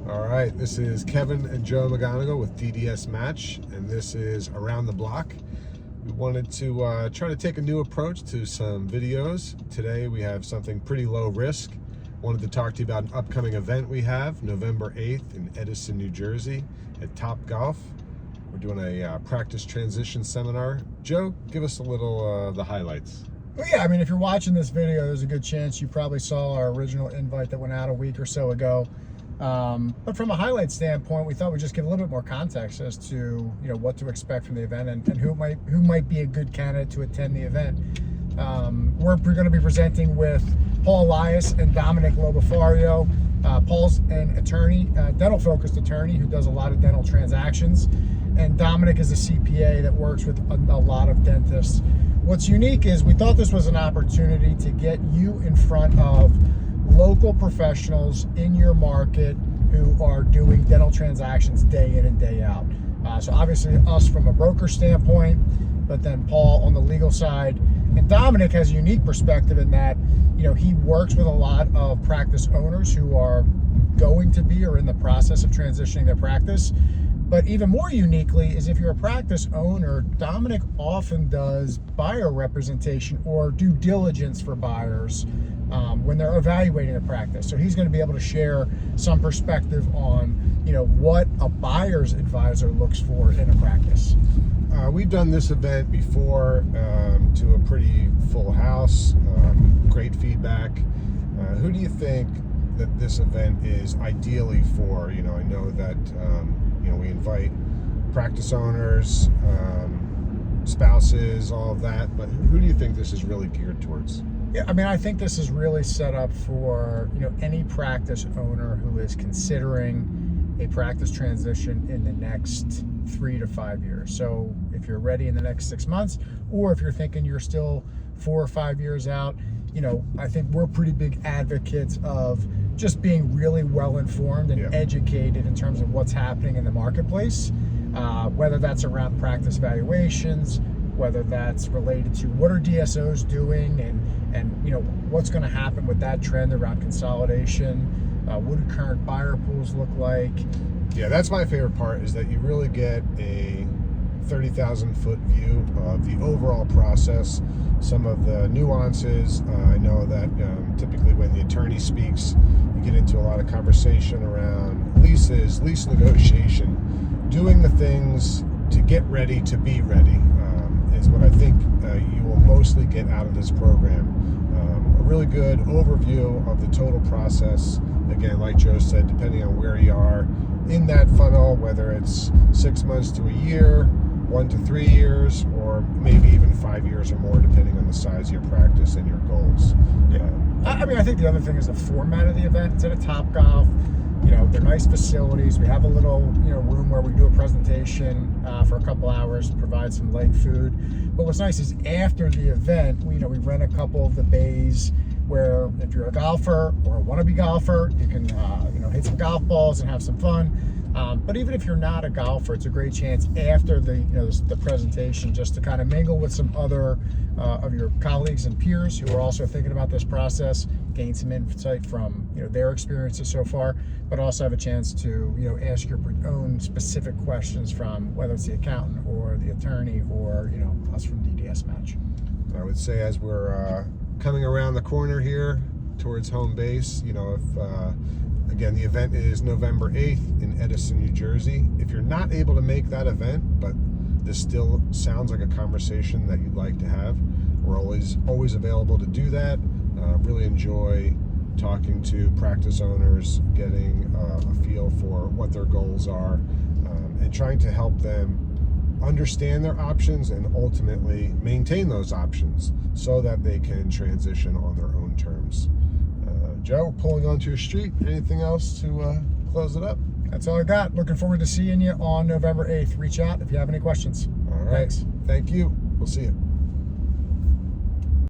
All right, this is Kevin and Joe McGonigal with DDS Match, and this is Around the Block. We wanted to try to take a new approach to some videos. Today we have something pretty low risk. Wanted to talk to you about an upcoming event we have, November 8th in Edison, New Jersey at Top Golf. We're doing a practice transition seminar. Joe, give us a little the highlights. Well, yeah, I mean, if you're watching this video, there's a good chance you probably saw our original invite that went out a week or so ago. But from a highlight standpoint, we thought we'd just give a little bit more context as to what to expect from the event and who might be a good candidate to attend the event. We're going to be presenting with Paul Elias and Dominic Lobafario. Paul's an attorney, dental-focused attorney who does a lot of dental transactions, and Dominic is a CPA that works with a lot of dentists. What's unique is we thought this was an opportunity to get you in front of local professionals in your market who are doing dental transactions day in and day out. So obviously us from a broker standpoint, but then Paul on the legal side. And Dominic has a unique perspective in that, he works with a lot of practice owners who are going to be or in the process of transitioning their practice. But even more uniquely is if you're a practice owner, Dominic often does buyer representation or due diligence for buyers when they're evaluating a practice. So he's going to be able to share some perspective on, what a buyer's advisor looks for in a practice. We've done this event before to a pretty full house, great feedback. Who do you think that this event is ideally for? I know that we invite practice owners, spouses, all of that, but who do you think this is really geared towards? Yeah, I mean, I think this is really set up for, any practice owner who is considering a practice transition in the next 3 to 5 years. So if you're ready in the next 6 months, or if you're thinking you're still 4 or 5 years out, I think we're pretty big advocates of just being really well informed and educated in terms of what's happening in the marketplace, whether that's around practice valuations, whether that's related to what are DSOs doing and what's going to happen with that trend around consolidation, what do current buyer pools look like. Yeah, that's my favorite part, is that you really get a 30,000 foot view of the overall process, some of the nuances. I know that typically when the attorney speaks, you get into a lot of conversation around leases, lease negotiation, doing the things to get ready to be ready, is what I think you will mostly get out of this program. A really good overview of the total process. Again, like Joe said, depending on where you are in that funnel, whether it's 6 months to a year, 1 to 3 years, or maybe even 5 years or more, depending on the size of your practice and your goals. I think the other thing is the format of the event. It's at a Top Golf. They're nice facilities. We have a little, room where we do a presentation for a couple hours, provide some light food. But what's nice is after the event, we rent a couple of the bays where if you're a golfer or a wannabe golfer, you can, hit some golf balls and have some fun. But even if you're not a golfer, it's a great chance after the presentation just to kind of mingle with some other of your colleagues and peers who are also thinking about this process, gain some insight from their experiences so far, but also have a chance to ask your own specific questions from whether it's the accountant or the attorney or us from DDS Match. I would say as we're coming around the corner here towards home base, again, the event is November 8th in Edison, New Jersey. If you're not able to make that event, but this still sounds like a conversation that you'd like to have, we're always available to do that. Really enjoy talking to practice owners, getting a feel for what their goals are, and trying to help them understand their options and ultimately maintain those options so that they can transition on their own terms. Joe, we're pulling onto your street. Anything else to close it up? That's all I got. Looking forward to seeing you on November 8th. Reach out if you have any questions. All right. Thanks. Thank you. We'll see you.